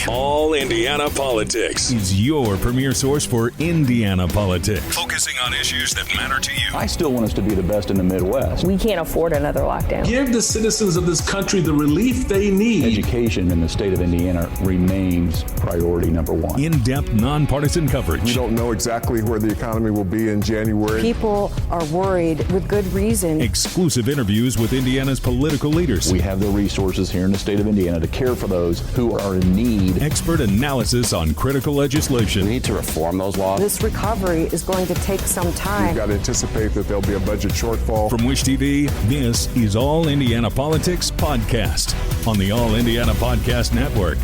All Indiana Politics is your premier source for Indiana politics, focusing on issues that matter to you. I still want us to be the best in the Midwest. We can't afford another lockdown. Give the citizens of this country the relief they need. Education in the state of Indiana remains priority number one. In-depth, nonpartisan coverage. We don't know exactly where the economy will be in January. People are worried with good reason. Exclusive interviews with Indiana's political leaders. We have the resources here in the state of Indiana to care for those who are in need. Expert analysis on critical legislation. We need to reform those laws. This recovery is going to take some time. We've got to anticipate that there'll be a budget shortfall. From Wish TV, this is All Indiana Politics Podcast on the All Indiana Podcast Network.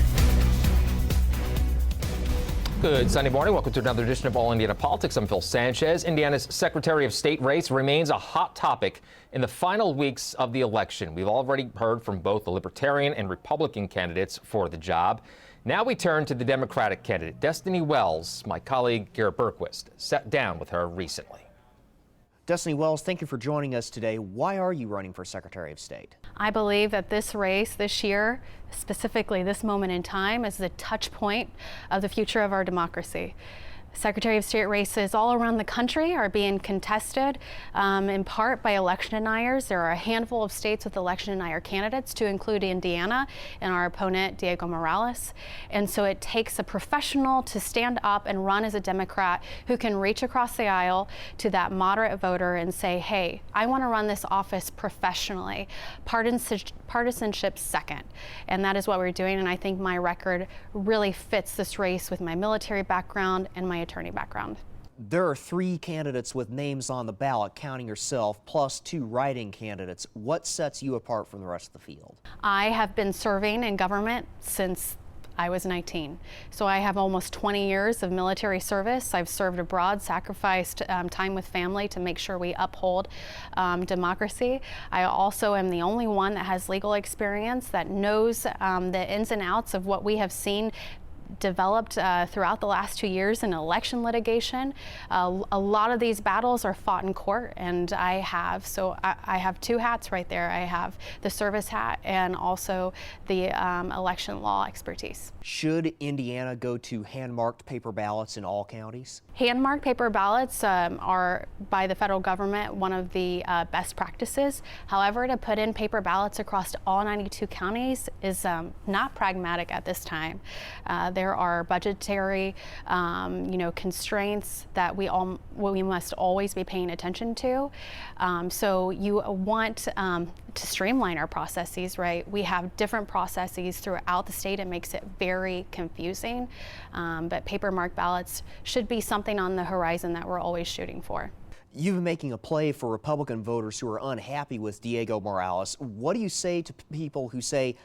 Good Sunday morning. Welcome to another edition of All Indiana Politics. I'm Phil Sanchez. Indiana's Secretary of State race remains a hot topic in the final weeks of the election. We've already heard from both the Libertarian and Republican candidates for the job. Now we turn to the Democratic candidate, Destiny Wells. My colleague Garrett Berquist sat down with her recently. Destiny Wells, thank you for joining us today. Why are you running for Secretary of State? I believe that this race this year, specifically this moment in time, is the touch point of the future of our democracy. Secretary of State races all around the country are being contested in part by election deniers. There are a handful of states with election denier candidates, to include Indiana and our opponent, Diego Morales. And so it takes a professional to stand up and run as a Democrat who can reach across the aisle to that moderate voter and say, hey, I want to run this office professionally. Partisanship second. And that is what we're doing. And I think my record really fits this race with my military background and my attorney background. There are 3 candidates with names on the ballot, counting yourself, plus 2 write-in candidates. What sets you apart from the rest of the field? I have been serving in government since I was 19. So I have almost 20 years of military service. I've served abroad, sacrificed time with family to make sure we uphold democracy. I also am the only one that has legal experience, that knows the ins and outs of what we have seen developed throughout the last 2 years in election litigation. A lot of these battles are fought in court, and I have 2 hats right there. I have the service hat and also the election law expertise. Should Indiana go to hand-marked paper ballots in all counties? Hand-marked paper ballots are, by the federal government, one of the best practices. However, to put in paper ballots across all 92 counties is not pragmatic at this time. There are budgetary, constraints that we must always be paying attention to. So you want to streamline our processes, right? We have different processes throughout the state. It makes it very confusing. But paper marked ballots should be something on the horizon that we're always shooting for. You've been making a play for Republican voters who are unhappy with Diego Morales. What do you say to people who say,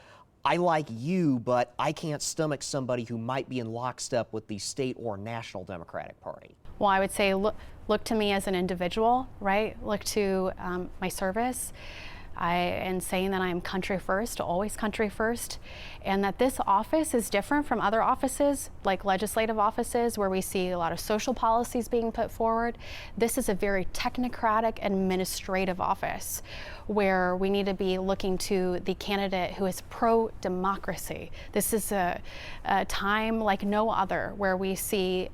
I like you, but I can't stomach somebody who might be in lockstep with the state or national Democratic Party? Well, I would say look to me as an individual, right? Look to my service. And saying that I am country first, always country first, and that this office is different from other offices, like legislative offices, where we see a lot of social policies being put forward. This is a very technocratic administrative office where we need to be looking to the candidate who is pro-democracy. This is a time like no other where we see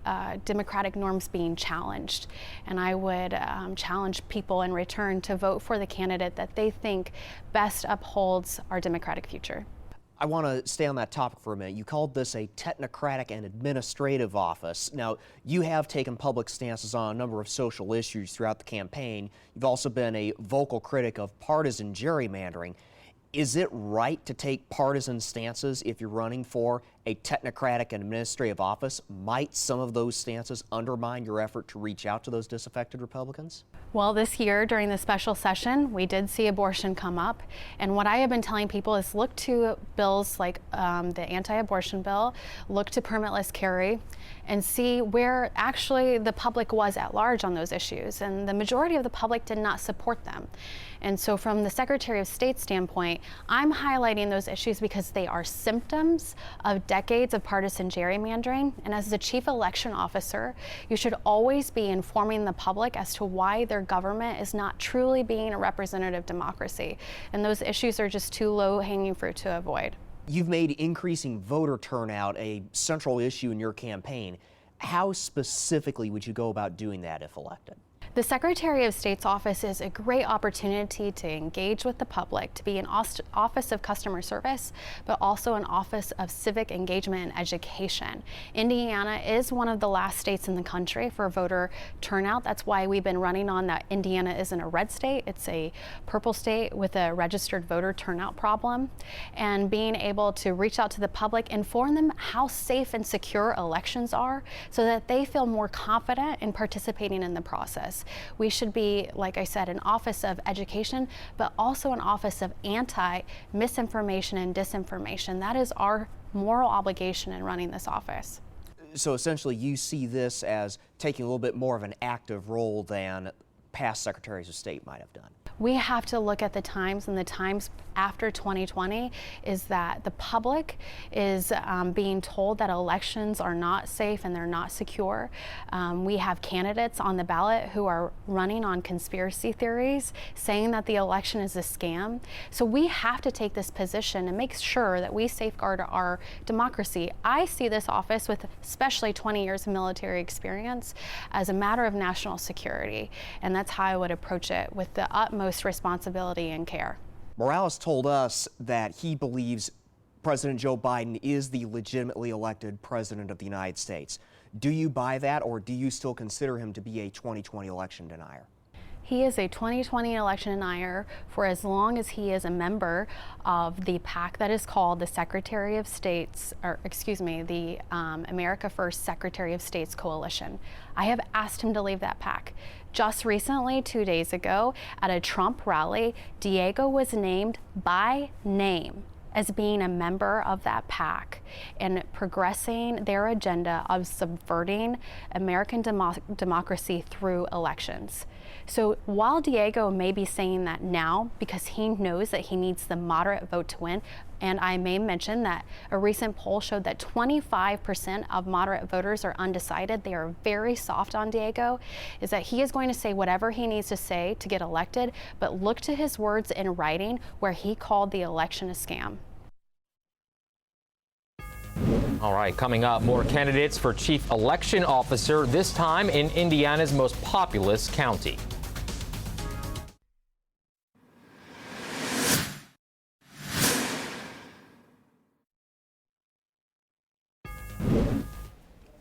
democratic norms being challenged. And I would challenge people in return to vote for the candidate that they think best upholds our democratic future. I want to stay on that topic for a minute. You called this a technocratic and administrative office. Now, you have taken public stances on a number of social issues throughout the campaign. You've also been a vocal critic of partisan gerrymandering. Is it right to take partisan stances if you're running for a technocratic and administrative office? Might some of those stances undermine your effort to reach out to those disaffected Republicans? Well, this year during the special session, we did see abortion come up. And what I have been telling people is look to bills like the anti-abortion bill, look to permitless carry, and see where actually the public was at large on those issues. And the majority of the public did not support them. And so from the Secretary of State standpoint, I'm highlighting those issues because they are symptoms of decades of partisan gerrymandering. And as the chief election officer, you should always be informing the public as to why their government is not truly being a representative democracy. And those issues are just too low-hanging fruit to avoid. You've made increasing voter turnout a central issue in your campaign. How specifically would you go about doing that if elected? The Secretary of State's office is a great opportunity to engage with the public, to be an office of customer service, but also an office of civic engagement and education. Indiana is one of the last states in the country for voter turnout. That's why we've been running on that Indiana isn't a red state, it's a purple state with a registered voter turnout problem. And being able to reach out to the public, inform them how safe and secure elections are so that they feel more confident in participating in the process. We should be, like I said, an office of education, but also an office of anti-misinformation and disinformation. That is our moral obligation in running this office. So essentially you see this as taking a little bit more of an active role than past secretaries of state might have done. We have to look at the times, and the times after 2020 is that the public is being told that elections are not safe and they're not secure. We have candidates on the ballot who are running on conspiracy theories, saying that the election is a scam. So we have to take this position and make sure that we safeguard our democracy. I see this office, with especially 20 years of military experience, as a matter of national security, and that's how I would approach it, with the utmost responsibility and care. Morales told us that he believes President Joe Biden is the legitimately elected president of the United States. Do you buy that, or do you still consider him to be a 2020 election denier? He is a 2020 election denier for as long as he is a member of the PAC that is called the Secretary of State's, or excuse me, the America First Secretary of State's Coalition. I have asked him to leave that PAC. Just recently, 2 days ago, at a Trump rally, Diego was named by name as being a member of that PAC and progressing their agenda of subverting American democracy through elections. So while Diego may be saying that now because he knows that he needs the moderate vote to win, and I may mention that a recent poll showed that 25% of moderate voters are undecided, they are very soft on Diego, is that he is going to say whatever he needs to say to get elected, but look to his words in writing where he called the election a scam. All right, coming up, more candidates for chief election officer, this time in Indiana's most populous county.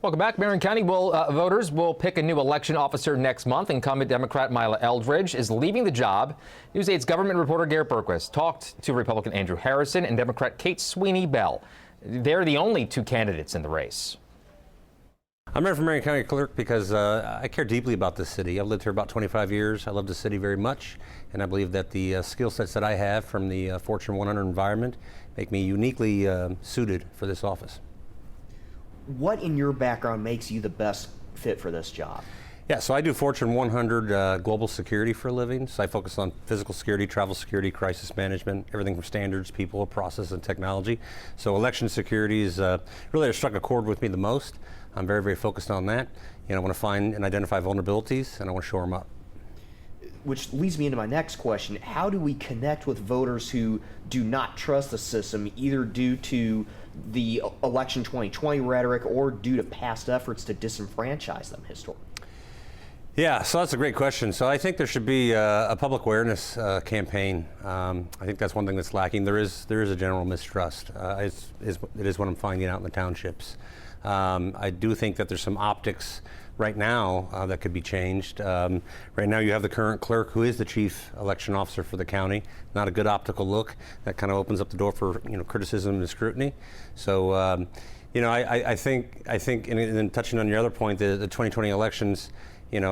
Welcome back. Marion County voters will pick a new election officer next month. Incumbent Democrat Mila Eldridge is leaving the job. News 8's government reporter Garrett Berquist talked to Republican Andrew Harrison and Democrat Kate Sweeney Bell. They're the only two candidates in the race. I'm running for Marion County Clerk because I care deeply about this city. I've lived here about 25 years. I love the city very much, and I believe that the skill sets that I have from the Fortune 100 environment make me uniquely suited for this office. What in your background makes you the best fit for this job? Yeah, so I do Fortune 100 global security for a living. So I focus on physical security, travel security, crisis management, everything from standards, people, process, and technology. So election security is really struck a chord with me the most. I'm very, very focused on that. I want to find and identify vulnerabilities, and I want to shore them up. Which leads me into my next question. How do we connect with voters who do not trust the system, either due to the election 2020 rhetoric or due to past efforts to disenfranchise them historically? Yeah, so that's a great question. So I think there should be a public awareness campaign. I think that's one thing that's lacking. There is a general mistrust. It is what I'm finding out in the townships. I do think that there's some optics right now that could be changed. Right now you have the current clerk who is the chief election officer for the county. Not a good optical look. That kind of opens up the door for criticism and scrutiny. So I think and touching on your other point, the 2020 elections, these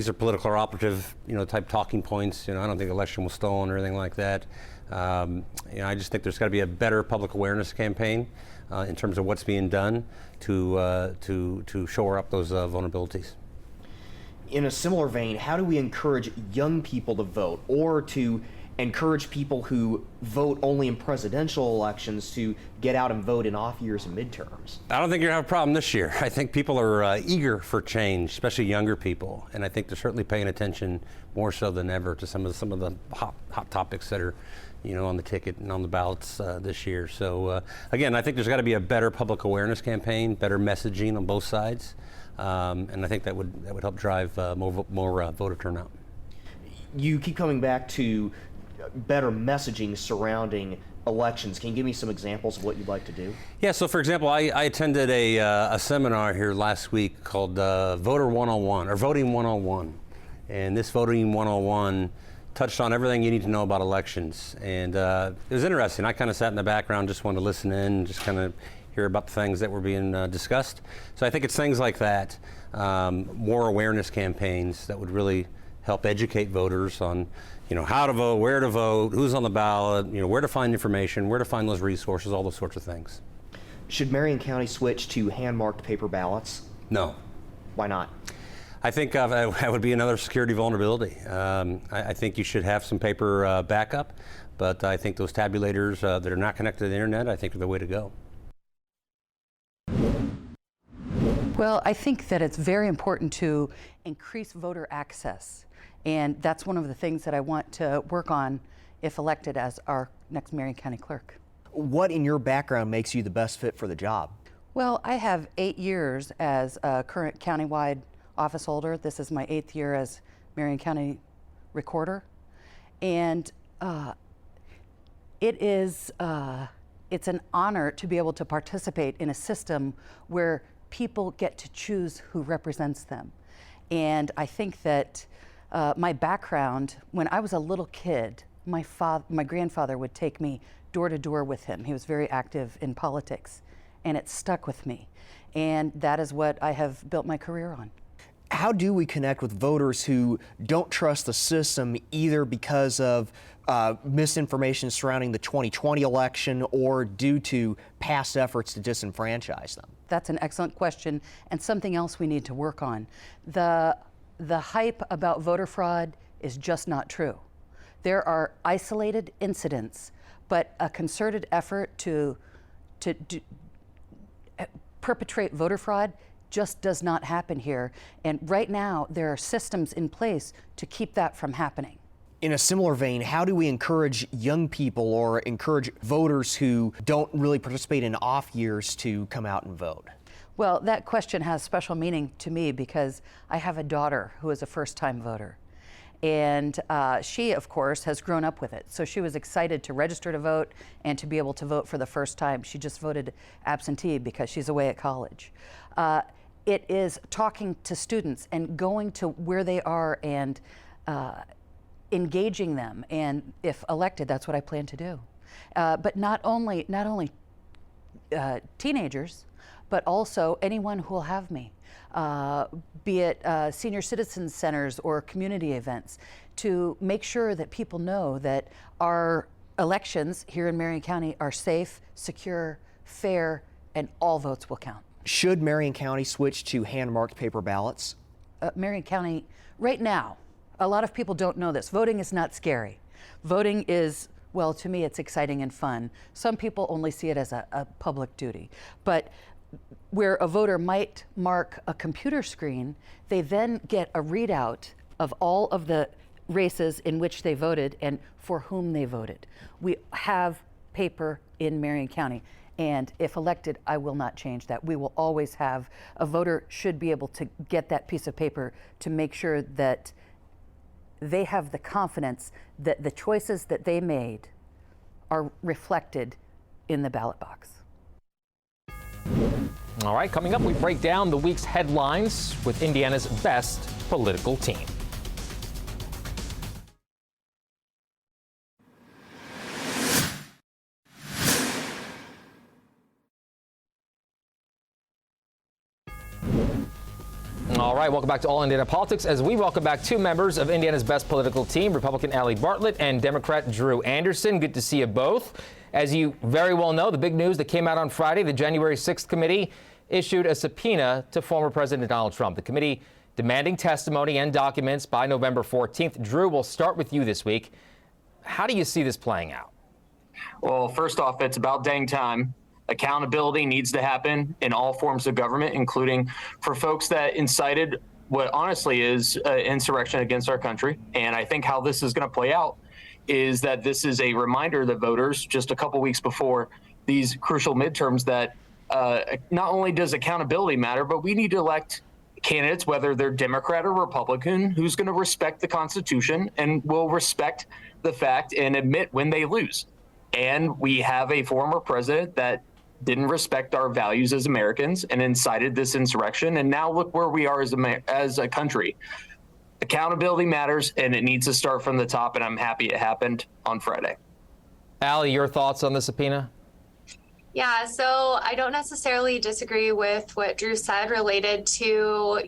are political or operative, type talking points. I don't think the election was stolen or anything like that. I just think there's got to be a better public awareness campaign in terms of what's being done to shore up those vulnerabilities. In a similar vein, how do we encourage young people to vote, or to encourage people who vote only in presidential elections to get out and vote in off years and midterms? I don't think you're going to have a problem this year. I think people are eager for change, especially younger people, and I think they're certainly paying attention more so than ever to some of the hot topics that are on the ticket and on the ballots this year. So again, I think there's got to be a better public awareness campaign, better messaging on both sides, and I think that would help drive more voter turnout. You keep coming back to better messaging surrounding elections. Can you give me some examples of what you'd like to do? Yeah, so for example, I attended a seminar here last week called Voter 101, or Voting 101. And this Voting 101 touched on everything you need to know about elections. And it was interesting. I kind of sat in the background, just wanted to listen in, just kind of hear about the things that were being discussed. So I think it's things like that, more awareness campaigns that would really help educate voters on how to vote, where to vote, who's on the ballot, where to find information, where to find those resources, all those sorts of things. Should Marion County switch to hand-marked paper ballots? No. Why not? I think that would be another security vulnerability. I think you should have some paper backup, but I think those tabulators that are not connected to the internet, I think are the way to go. Well, I think that it's very important to increase voter access. And that's one of the things that I want to work on if elected as our next Marion County clerk. What in your background makes you the best fit for the job? Well, I have 8 years as a current countywide office holder. This is my 8th year as Marion County recorder. And it's an honor to be able to participate in a system where people get to choose who represents them. And I think that my background, when I was a little kid, my grandfather would take me door to door with him. He was very active in politics, and it stuck with me. And that is what I have built my career on. How do we connect with voters who don't trust the system either because of misinformation surrounding the 2020 election or due to past efforts to disenfranchise them? That's an excellent question, and something else we need to work on. The hype about voter fraud is just not true. There are isolated incidents, but a concerted effort to perpetrate voter fraud just does not happen here. And right now, there are systems in place to keep that from happening. In a similar vein, how do we encourage young people or encourage voters who don't really participate in off years to come out and vote? Well, that question has special meaning to me because I have a daughter who is a first-time voter. And she, of course, has grown up with it. So she was excited to register to vote and to be able to vote for the first time. She just voted absentee because she's away at college. It is talking to students and going to where they are and engaging them. And if elected, that's what I plan to do. But not only teenagers, but also anyone who will have me, be it senior citizen centers or community events, to make sure that people know that our elections here in Marion County are safe, secure, fair, and all votes will count. Should Marion County switch to hand-marked paper ballots? Marion County, right now, a lot of people don't know this. Voting is not scary. Voting is, well, to me, it's exciting and fun. Some people only see it as a public duty. But where a voter might mark a computer screen, they then get a readout of all of the races in which they voted and for whom they voted. We have paper in Marion County, and if elected, I will not change that. We will always have, a voter should be able to get that piece of paper to make sure that they have the confidence that the choices that they made are reflected in the ballot box. All right, coming up, we break down the week's headlines with Indiana's best political team. All right, welcome back to All Indiana Politics as we welcome back two members of Indiana's best political team, Republican Allie Bartlett and Democrat Drew Anderson. Good to see you both. As you very well know, the big news that came out on Friday, the January 6th committee issued a subpoena to former President Donald Trump. The committee demanding testimony and documents by November 14th. Drew, we'll start with you this week. How do you see this playing out? Well, first off, it's about dang time. Accountability needs to happen in all forms of government, including for folks that incited what honestly is insurrection against our country. And I think how this is going to play out is that this is a reminder to voters just a couple weeks before these crucial midterms that not only does accountability matter, but we need to elect candidates, whether they're Democrat or Republican, who's going to respect the Constitution and will respect the fact and admit when they lose. And we have a former president that didn't respect our values as Americans and incited this insurrection. And now look where we are as a country. Accountability matters, and it needs to start from the top, and I'm happy it happened on Friday. Allie, your thoughts on the subpoena? Yeah, so I don't necessarily disagree with what Drew said related to,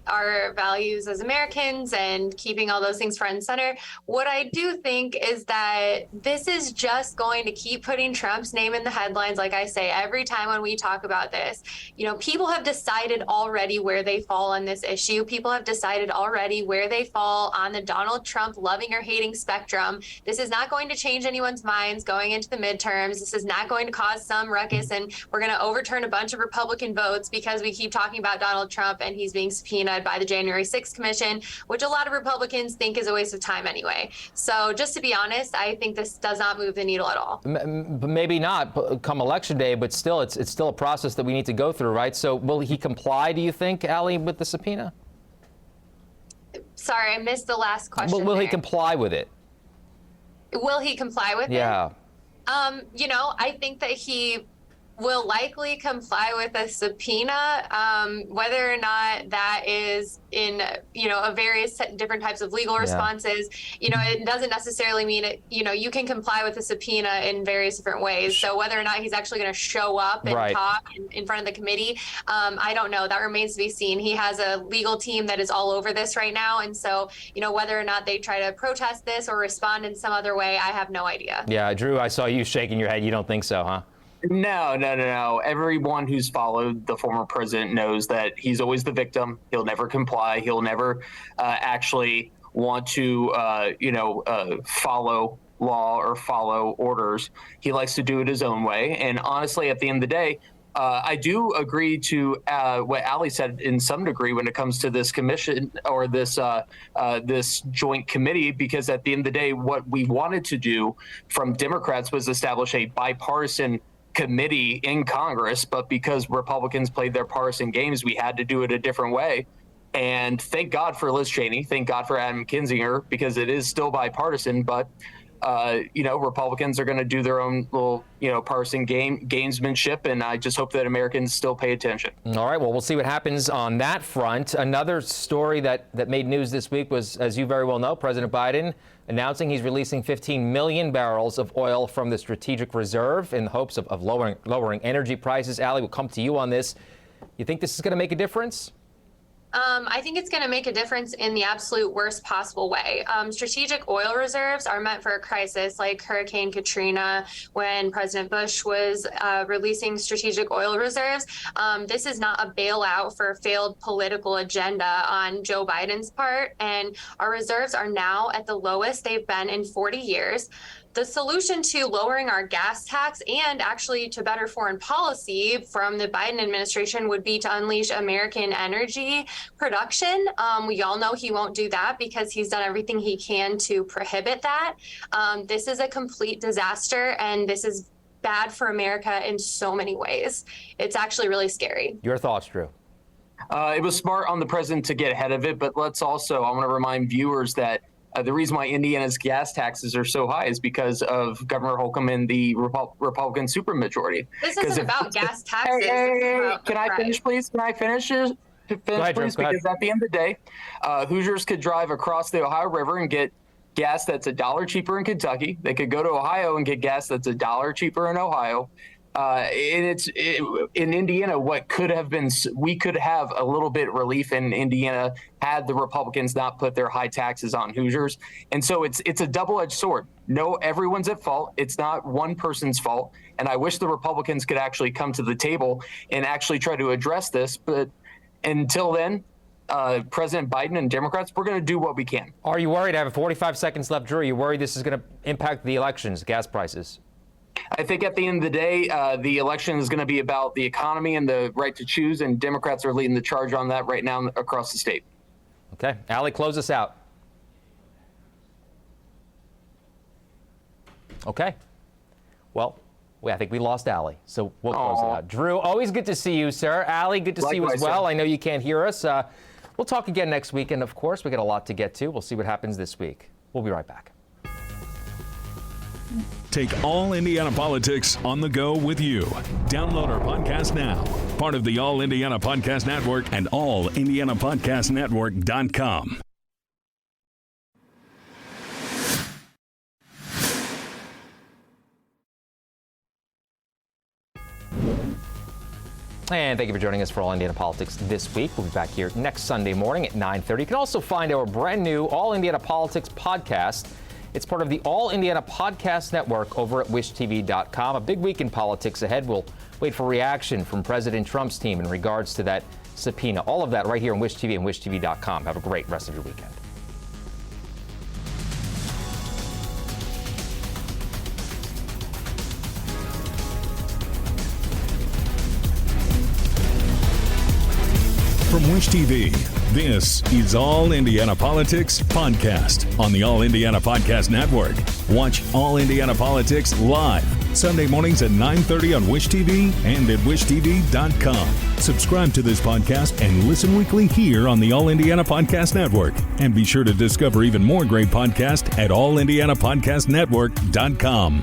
our values as Americans and keeping all those things front and center. What I do think is that this is just going to keep putting Trump's name in the headlines. Like I say, every time when we talk about this, people have decided already where they fall on this issue. People have decided already where they fall on the Donald Trump loving or hating spectrum. This is not going to change anyone's minds going into the midterms. This is not going to cause some ruckus, and we're going to overturn a bunch of Republican votes because we keep talking about Donald Trump and he's being subpoenaed by the January 6th Commission, which a lot of Republicans think is a waste of time anyway. So just to be honest, I think this does not move the needle at all. Maybe not come election day, but still, it's still a process that we need to go through, right? So will he comply, do you think, Allie, with the subpoena? Sorry, I missed the last question. Will he comply with it? Will he comply with it? Yeah. I think that he will likely comply with a subpoena, whether or not that is in, a various different types of legal responses. It doesn't necessarily mean it, you can comply with a subpoena in various different ways. So whether or not he's actually going to show up and talk in front of the committee, I don't know. That remains to be seen. He has a legal team that is all over this right now. And so, whether or not they try to protest this or respond in some other way, I have no idea. Yeah, Drew, I saw you shaking your head. You don't think so, huh? No. Everyone who's followed the former president knows that he's always the victim. He'll never comply. He'll never actually want to, follow law or follow orders. He likes to do it his own way. And honestly, at the end of the day, I do agree to what Allie said in some degree when it comes to this commission or this joint committee, because at the end of the day, what we wanted to do from Democrats was establish a bipartisan committee in Congress, but because Republicans played their partisan games, we had to do it a different way. And thank God for Liz Cheney, thank God for Adam Kinzinger, because it is still bipartisan, but Republicans are going to do their own little, partisan gamesmanship, and I just hope that Americans still pay attention. All right, well, we'll see what happens on that front. Another story that made news this week was, as you very well know, President Biden announcing he's releasing 15 million barrels of oil from the strategic reserve in the hopes of lowering energy prices. Allie, we'll come to you on this. You think this is going to make a difference? I think it's going to make a difference in the absolute worst possible way. Strategic oil reserves are meant for a crisis like Hurricane Katrina, when President Bush was releasing strategic oil reserves. This is not a bailout for a failed political agenda on Joe Biden's part, and our reserves are now at the lowest they've been in 40 years. The solution to lowering our gas tax and actually to better foreign policy from the Biden administration would be to unleash American energy production. We all know he won't do that because he's done everything he can to prohibit that. This is a complete disaster, and this is bad for America in so many ways. It's actually really scary. Your thoughts, Drew? It was smart on the president to get ahead of it, but I want to remind viewers that the reason why Indiana's gas taxes are so high is because of Governor Holcomb and the Republican supermajority. This isn't about gas taxes. Can I finish, please? Can I finish? Because at the end of the day, Hoosiers could drive across the Ohio River and get gas that's $1 cheaper in Kentucky. They could go to Ohio and get gas that's $1 cheaper in Ohio. In Indiana, what could have been, we could have a little bit relief in Indiana had the Republicans not put their high taxes on Hoosiers. And so it's a double-edged sword. No, everyone's at fault. It's not one person's fault. And I wish the Republicans could actually come to the table and actually try to address this. But until then, President Biden and Democrats, we're going to do what we can. Are you worried? I have 45 seconds left, Drew. Are you worried this is going to impact the elections, gas prices? I think at the end of the day, the election is going to be about the economy and the right to choose, and Democrats are leading the charge on that right now across the state. Okay. Allie, close us out. Okay. Well, I think we lost Allie, so we'll close it out. Drew, always good to see you, sir. Allie, good to see you as well. Sir. I know you can't hear us. We'll talk again next week, and of course, we got a lot to get to. We'll see what happens this week. We'll be right back. Take All Indiana Politics on the go with you. Download our podcast now. Part of the All Indiana Podcast Network and allindianapodcastnetwork.com. And thank you for joining us for All Indiana Politics this week. We'll be back here next Sunday morning at 9:30. You can also find our brand new All Indiana Politics podcast. It's part of the All Indiana Podcast Network over at wishtv.com. A big week in politics ahead. We'll wait for reaction from President Trump's team in regards to that subpoena. All of that right here on Wish TV and wishtv.com. Have a great rest of your weekend. From Wish TV, this is All Indiana Politics Podcast on the All Indiana Podcast Network. Watch All Indiana Politics live Sunday mornings at 9:30 on Wish TV and at wishtv.com. Subscribe to this podcast and listen weekly here on the All Indiana Podcast Network. And be sure to discover even more great podcasts at allindianapodcastnetwork.com.